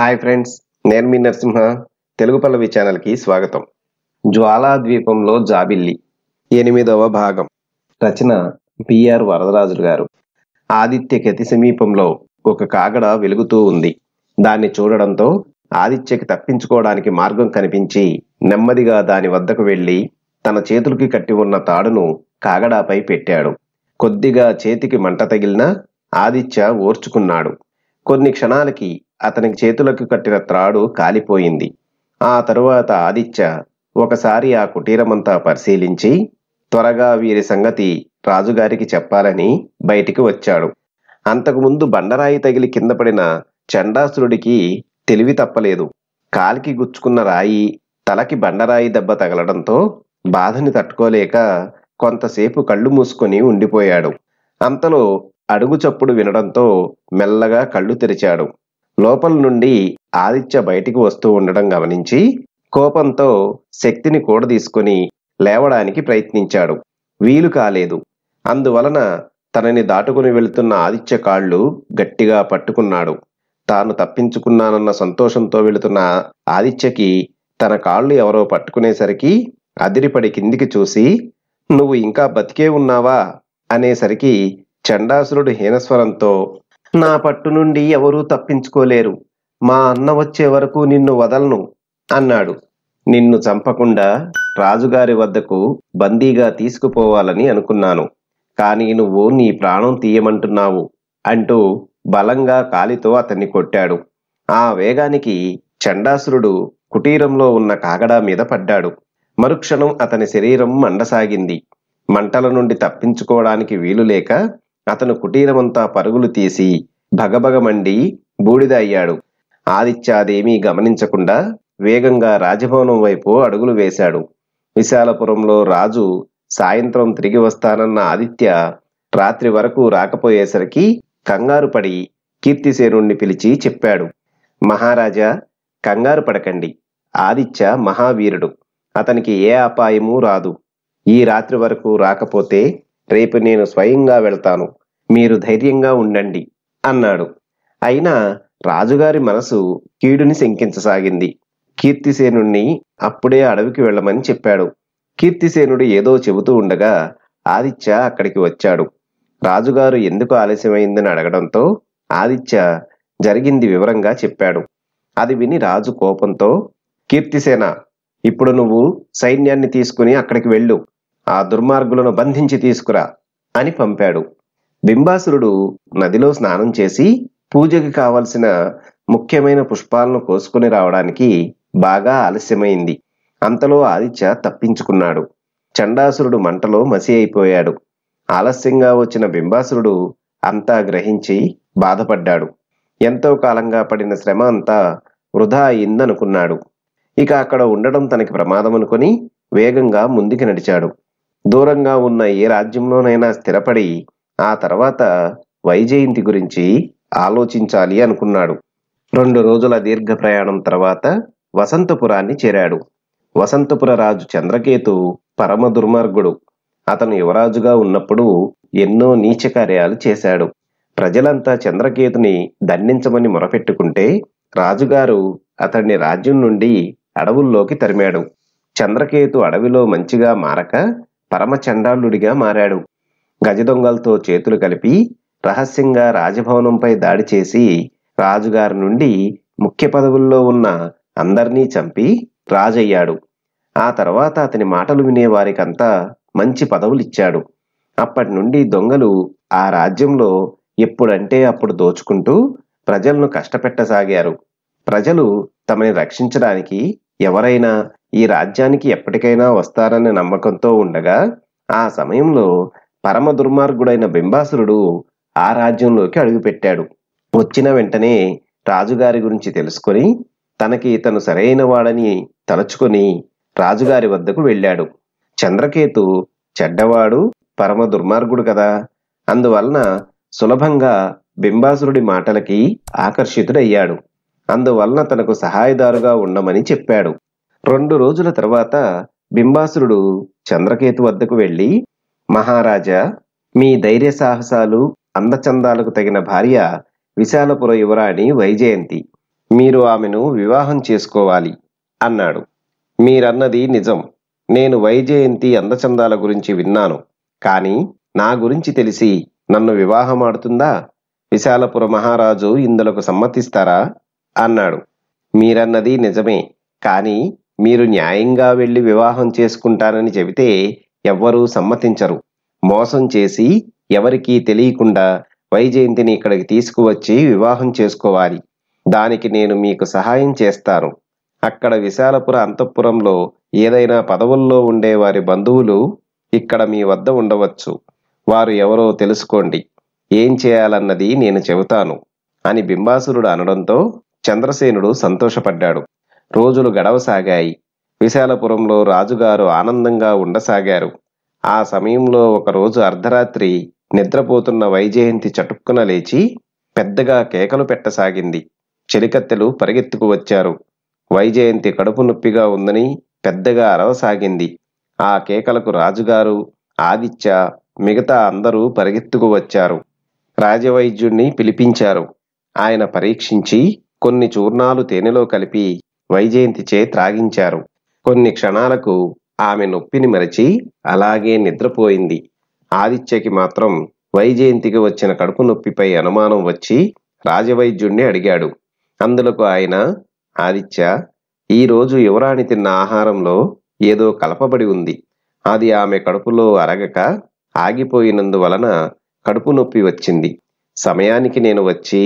Hi friends, నేను మీ నరసింహ. తెలుగు పల్లవి ఛానల్కి స్వాగతం. జ్వాలా ద్వీపంలో జాబిల్లి 8వ భాగం. రచన బిఆర్ వరదరాజులు గారు. ఆదిత్యకి అతి సమీపంలో ఒక కాగడ వెలుగుతూ ఉంది. దాన్ని చూడడంతో ఆదిత్యకి తప్పించుకోవడానికి మార్గం కనిపించి నెమ్మదిగా దాని వద్దకు వెళ్లి తన చేతులకి కట్టి ఉన్న తాడును కాగడాపై పెట్టాడు. కొద్దిగా చేతికి మంట తగిలినా ఆదిత్య ఓర్చుకున్నాడు. కొన్ని క్షణాలకి అతనికి చేతులకు కట్టిన త్రాడు కాలిపోయింది. ఆ తరువాత ఆదిత్య ఒకసారి ఆ కుటీరమంతా పరిశీలించి త్వరగా వీరి సంగతి రాజుగారికి చెప్పాలని బయటికి వచ్చాడు. అంతకుముందు బండరాయి తగిలి కింద పడిన చండాసురుడికి తెలివి తప్పలేదు. కాలికి గుచ్చుకున్న రాయి తలకి బండరాయి దెబ్బ తగలడంతో బాధని తట్టుకోలేక కొంతసేపు కళ్ళు మూసుకొని ఉండిపోయాడు. అంతలో అడుగు చప్పుడు వినడంతో మెల్లగా కళ్ళు తెరిచాడు. లోపల నుండి ఆదిత్య బయటికి వస్తూ ఉండడం గమనించి కోపంతో శక్తిని కూడదీసుకుని లేవడానికి ప్రయత్నించాడు. వీలు కాలేదు. అందువలన తనని దాటుకుని వెళుతున్న ఆదిత్య కాళ్ళు గట్టిగా పట్టుకున్నాడు. తాను తప్పించుకున్నానన్న సంతోషంతో వెళుతున్న ఆదిత్యకి తన కాళ్ళు ఎవరో పట్టుకునేసరికి అదిరిపడి కిందికి చూసి, "నువ్వు ఇంకా బతికే ఉన్నావా?" అనేసరికి చండాసురుడు హీనస్వరంతో, "నా పట్టు నుండి ఎవరూ తప్పించుకోలేరు. మా అన్న వచ్చే వరకు నిన్ను వదలను" అన్నాడు. "నిన్ను చంపకుండా రాజుగారి వద్దకు బందీగా తీసుకుపోవాలని అనుకున్నాను. కానీ నువ్వు నీ ప్రాణం తీయమంటున్నావు" అంటూ బలంగా కాలితో అతన్ని కొట్టాడు. ఆ వేగానికి చండాసురుడు కుటీరంలో ఉన్న కాగడా మీద పడ్డాడు. మరుక్షణం అతని శరీరం మండసాగింది. మంటల నుండి తప్పించుకోవడానికి వీలులేక అతను కుటీరమంతా పరుగులు తీసి భగభగమండి బూడిద అయ్యాడు. ఆదిత్య అదేమీ గమనించకుండా వేగంగా రాజభవనం వైపు అడుగులు వేశాడు. విశాలపురంలో రాజు సాయంత్రం తిరిగి వస్తానన్న ఆదిత్య రాత్రి వరకు రాకపోయేసరికి కంగారు పడి కీర్తిసేనుణ్ణి పిలిచి చెప్పాడు, "మహారాజా, కంగారు పడకండి. ఆదిత్య మహావీరుడు. అతనికి ఏ అపాయమూ రాదు. ఈ రాత్రి వరకు రాకపోతే రేపు నేను స్వయంగా వెళ్తాను. మీరు ధైర్యంగా ఉండండి" అన్నాడు. అయినా రాజుగారి మనసు కీడుని శంకించసాగింది. కీర్తిసేనుణ్ణి అప్పుడే అడవికి వెళ్ళమని చెప్పాడు. కీర్తిసేనుడు ఏదో చెబుతూ ఉండగా ఆదిత్య అక్కడికి వచ్చాడు. రాజుగారు ఎందుకు ఆలస్యమైందని అడగడంతో ఆదిత్య జరిగింది వివరంగా చెప్పాడు. అది విని రాజు కోపంతో, "కీర్తిసేన, ఇప్పుడు నువ్వు సైన్యాన్ని తీసుకుని అక్కడికి వెళ్ళు. ఆ దుర్మార్గులను బంధించి తీసుకురా" అని పంపాడు. బింబాసురుడు నదిలో స్నానం చేసి పూజకి కావలసిన ముఖ్యమైన పుష్పాలను కోసుకుని రావడానికి బాగా ఆలస్యమైంది. అంతలో ఆదిత్య తప్పించుకున్నాడు. చండాసురుడు మంటలో మసి అయిపోయాడు. ఆలస్యంగా వచ్చిన బింబాసురుడు అంతా గ్రహించి బాధపడ్డాడు. ఎంతో కాలంగా పడిన శ్రమ అంతా వృధా అయిందనుకున్నాడు. ఇక అక్కడ ఉండడం తనకి ప్రమాదం అనుకుని వేగంగా ముందుకు నడిచాడు. దూరంగా ఉన్న ఏ రాజ్యంలోనైనా స్థిరపడి ఆ తర్వాత వైజయంతి గురించి ఆలోచించాలి అనుకున్నాడు. 2 రోజుల దీర్ఘ ప్రయాణం తర్వాత వసంతపురాన్ని చేరాడు. వసంతపుర రాజు చంద్రకేతు పరమ దుర్మార్గుడు. అతను యువరాజుగా ఉన్నప్పుడు ఎన్నో నీచ కార్యాలు చేశాడు. ప్రజలంతా చంద్రకేతుని దండించమని మొరపెట్టుకుంటే రాజుగారు అతన్ని రాజ్యం నుండి అడవుల్లోకి తరిమాడు. చంద్రకేతు అడవిలో మంచిగా మారక పరమ చండాలుడిగా మారాడు. గజదొంగలతో చేతులు కలిపి రహస్యంగా రాజభవనంపై దాడి చేసి రాజుగారి నుండి ముఖ్య పదవుల్లో ఉన్న అందర్నీ చంపి రాజయ్యాడు. ఆ తర్వాత అతని మాటలు వినే వారికంతా మంచి పదవులిచ్చాడు. అప్పటి నుండి దొంగలు ఆ రాజ్యంలో ఎప్పుడంటే అప్పుడు దోచుకుంటూ ప్రజలను కష్టపెట్టసాగారు. ప్రజలు తమని రక్షించడానికి ఎవరైనా ఈ రాజ్యానికి ఎప్పటికైనా వస్తారనే నమ్మకంతో ఉండగా ఆ సమయంలో పరమ దుర్మార్గుడైన బింబాసురుడు ఆ రాజ్యంలోకి అడుగుపెట్టాడు. వచ్చిన వెంటనే రాజుగారి గురించి తెలుసుకొని తనకి ఇతను సరైన వాడని తలుచుకొని రాజుగారి వద్దకు వెళ్ళాడు. చంద్రకేతు చెడ్డవాడు, పరమ దుర్మార్గుడు కదా. అందువలన సులభంగా బింబాసురుడి మాటలకి ఆకర్షితుడయ్యాడు. అందువలన తనకు సహాయదారుగా ఉండమని చెప్పాడు. 2 రోజుల తర్వాత బింబాసురుడు చంద్రకేతు వద్దకు వెళ్ళి, "మహారాజా, మీ ధైర్య సాహసాలు అందచందాలకు తగిన భార్య విశాలపుర యువరాణి వైజయంతి. మీరు ఆమెను వివాహం చేసుకోవాలి అన్నాడు. మీరన్నది నిజం. నేను వైజయంతి అందచందాల గురించి విన్నాను. కాని నా గురించి తెలిసి నన్ను వివాహమాడుతుందా? విశాలపుర మహారాజు ఇందులకు సమ్మతిస్తారా అన్నాడు. మీరన్నది నిజమే. కాని మీరు న్యాయంగా వెళ్లి వివాహం చేసుకుంటానని చెబితే ఎవ్వరూ సమ్మతించరు. మోసం చేసి ఎవరికీ తెలియకుండా వైజయంతిని ఇక్కడికి తీసుకువచ్చి వివాహం చేసుకోవాలి. దానికి నేను మీకు సహాయం చేస్తాను. అక్కడ విశాలపుర అంతఃపురంలో ఏదైనా పదవుల్లో ఉండే వారి బంధువులు ఇక్కడ మీ వద్ద ఉండవచ్చు. వారు ఎవరో తెలుసుకోండి. ఏం చేయాలన్నది నేను చెబుతాను అని బింబాసురుడు అనడంతో చంద్రసేనుడు సంతోషపడ్డాడు. రోజులు గడవసాగాయి. విశాలపురంలో రాజుగారు ఆనందంగా ఉండసాగారు. ఆ సమయంలో ఒకరోజు అర్ధరాత్రి నిద్రపోతున్న వైజయంతి చటుక్కున లేచి పెద్దగా కేకలు పెట్టసాగింది. చెలికత్తెలు పరిగెత్తుకు వచ్చారు. వైజయంతి కడుపు నొప్పిగా ఉందని పెద్దగా అరవసాగింది. ఆ కేకలకు రాజుగారు, ఆదిత్య, మిగతా అందరూ పరిగెత్తుకు వచ్చారు. రాజవైద్యుణ్ణి పిలిపించారు. ఆయన పరీక్షించి కొన్ని చూర్ణాలు తేనెలో కలిపి వైజయంతిచే త్రాగించారు. కొన్ని క్షణాలకు ఆమె నొప్పిని మరచి అలాగే నిద్రపోయింది. ఆదిత్యకి మాత్రం వైజయంతికి వచ్చిన కడుపు నొప్పిపై అనుమానం వచ్చి రాజవైద్యుణ్ణి అడిగాడు. అందులకు ఆయన, ఆదిత్య, ఈరోజు యువరాణి తిన్న ఆహారంలో ఏదో కలపబడి ఉంది. అది ఆమె కడుపులో అరగక ఆగిపోయినందువలన కడుపు నొప్పి వచ్చింది. సమయానికి నేను వచ్చి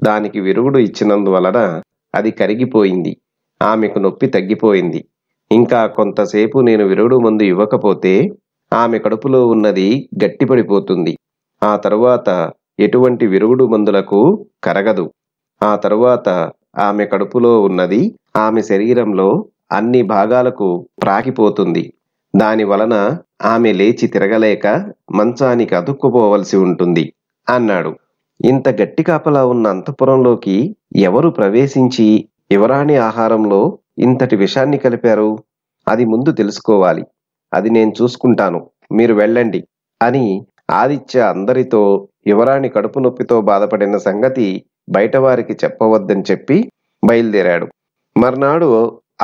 దానికి విరుగుడు ఇచ్చినందువలన అది కరిగిపోయింది. ఆమెకు నొప్పి తగ్గిపోయింది. ఇంకా కొంతసేపు నేను విరుగుడు మందు ఇవ్వకపోతే ఆమె కడుపులో ఉన్నది గట్టిపడిపోతుంది. ఆ తరువాత ఎటువంటి విరుగుడు మందులకు కరగదు. ఆ తరువాత ఆమె కడుపులో ఉన్నది ఆమె శరీరంలో అన్ని భాగాలకు ప్రాకిపోతుంది. దాని వలన ఆమె లేచి తిరగలేక మంచానికి అతుక్కుపోవలసి ఉంటుంది అన్నాడు. ఇంత గట్టి కాపలా ఉన్న అంతఃపురంలోకి ఎవరు ప్రవేశించి యువరాణి ఆహారంలో ఇంతటి విషాన్ని కలిపారు? అది ముందు తెలుసుకోవాలి. అది నేను చూసుకుంటాను. మీరు వెళ్ళండి అని ఆదిత్య అందరితో యువరాణి కడుపు నొప్పితో బాధపడిన సంగతి బయటవారికి చెప్పవద్దని చెప్పి బయలుదేరాడు. మర్నాడు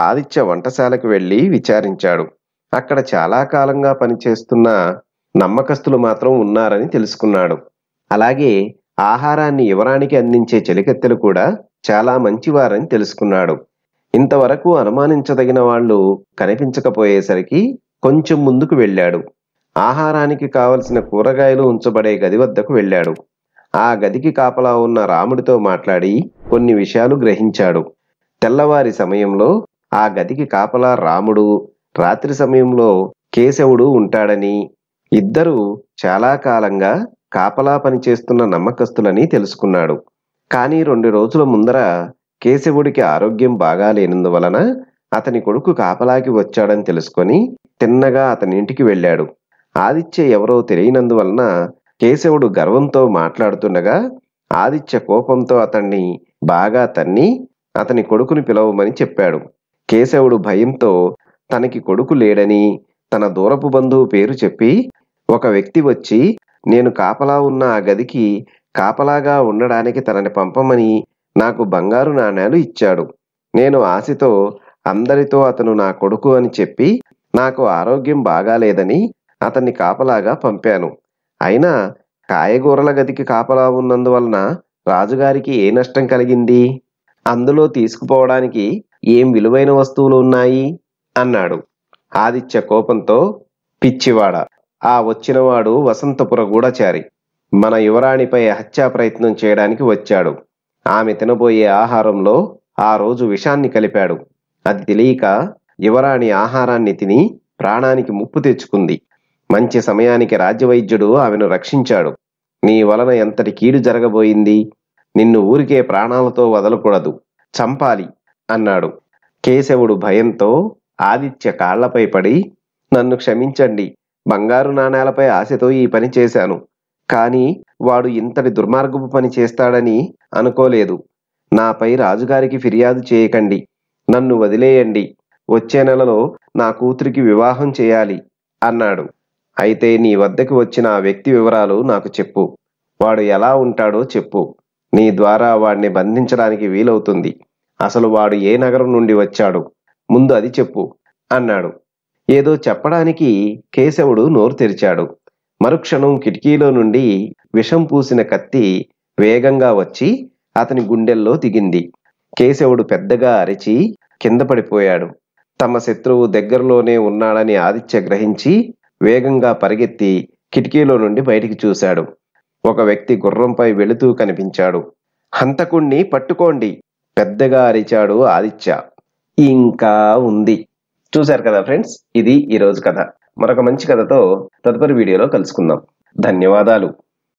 ఆదిత్య వంటశాలకు వెళ్లి విచారించాడు. అక్కడ చాలా కాలంగా పనిచేస్తున్న నమ్మకస్తులు మాత్రం ఉన్నారని తెలుసుకున్నాడు. అలాగే ఆహారాన్ని యువరానికి అందించే చెలికత్తెలు కూడా చాలా మంచివారని తెలుసుకున్నాడు. ఇంతవరకు అనుమానించదగిన వాళ్ళు కనిపించకపోయేసరికి కొంచెం ముందుకు వెళ్ళాడు. ఆహారానికి కావలసిన కూరగాయలు ఉంచబడే గది వద్దకు వెళ్ళాడు. ఆ గదికి కాపలా ఉన్న రాముడితో మాట్లాడి కొన్ని విషయాలు గ్రహించాడు. తెల్లవారి సమయంలో ఆ గదికి కాపలా రాముడు, రాత్రి సమయంలో కేశవుడు ఉంటాడని, ఇద్దరు చాలా కాలంగా కాపలా పనిచేస్తున్న నమ్మకస్తులని తెలుసుకున్నాడు. కానీ 2 రోజుల ముందర కేశవుడికి ఆరోగ్యం బాగాలేనందువలన అతని కొడుకు కాపలాకి వచ్చాడని తెలుసుకొని తిన్నగా అతని ఇంటికి వెళ్ళాడు. ఆదిత్య ఎవరో తెలియనందువలన కేశవుడు గర్వంతో మాట్లాడుతుండగా ఆదిత్య కోపంతో అతన్ని బాగా తన్ని అతని కొడుకుని పిలవమని చెప్పాడు. కేశవుడు భయంతో తనకి కొడుకు లేడని తన దూరపు బంధువు పేరు చెప్పి ఒక వ్యక్తి వచ్చి నేను కాపలా ఉన్న ఆ గదికి కాపలాగా ఉండడానికి తనని పంపమని నాకు బంగారు నాణేలు ఇచ్చాడు. నేను ఆశతో అందరితో అతను నా కొడుకు అని చెప్పి నాకు ఆరోగ్యం బాగాలేదని అతన్ని కాపలాగా పంపాను. అయినా కాయగూరల గదికి కాపలా ఉన్నందువలన రాజుగారికి ఏ నష్టం కలిగింది? అందులో తీసుకుపోవడానికి ఏం విలువైన వస్తువులు ఉన్నాయి అన్నాడు. ఆదిత్య కోపంతో, పిచ్చివాడ, ఆ వచ్చినవాడు వసంతపుర గూఢచారి. మన యువరాణిపై హత్యా ప్రయత్నం చేయడానికి వచ్చాడు. ఆమె తినబోయే ఆహారంలో ఆ రోజు విషాన్ని కలిపాడు. అది తెలియక యువరాణి ఆహారాన్ని తిని ప్రాణానికి ముప్పు తెచ్చుకుంది. మంచి సమయానికి రాజ్యవైద్యుడు ఆమెను రక్షించాడు. నీ వలన ఎంతటి కీడు జరగబోయింది. నిన్ను ఊరికే ప్రాణాలతో వదలకూడదు, చంపాలి అన్నాడు. కేశవుడు భయంతో ఆదిత్య కాళ్లపై పడి, నన్ను క్షమించండి. బంగారు నాణేలపై ఆశతో ఈ పని చేశాను. కానీ వాడు ఇంతటి దుర్మార్గపు పని చేస్తాడని అనుకోలేదు. నాపై రాజుగారికి ఫిర్యాదు చేయకండి. నన్ను వదిలేయండి. వచ్చే నెలలో నా కూతురికి వివాహం చేయాలి అన్నాడు. అయితే నీ వద్దకు వచ్చిన ఆ వ్యక్తి వివరాలు నాకు చెప్పు. వాడు ఎలా ఉంటాడో చెప్పు. నీ ద్వారా వాడిని బంధించడానికి వీలవుతుంది. అసలు వాడు ఏ నగరం నుండి వచ్చాడు? ముందు అది చెప్పు అన్నాడు. ఏదో చెప్పడానికి కేశవుడు నోరు తెరిచాడు. మరుక్షణం కిటికీలో నుండి విషం పూసిన కత్తి వేగంగా వచ్చి అతని గుండెల్లో దిగింది. కేశవుడు పెద్దగా అరిచి కింద పడిపోయాడు. తమ శత్రువు దగ్గరలోనే ఉన్నాడని ఆదిత్య గ్రహించి వేగంగా పరిగెత్తి కిటికీలో నుండి బయటికి చూశాడు. ఒక వ్యక్తి గుర్రంపై వెళుతూ కనిపించాడు. హంతకుణ్ణి పట్టుకోండి! పెద్దగా అరిచాడు ఆదిత్య. ఇంకా ఉంది. చూశారు కదా ఫ్రెండ్స్, ఇది ఈరోజు కథ. మరొక మంచి కథతో తదుపరి వీడియోలో కలుసుకుందాం. ధన్యవాదాలు.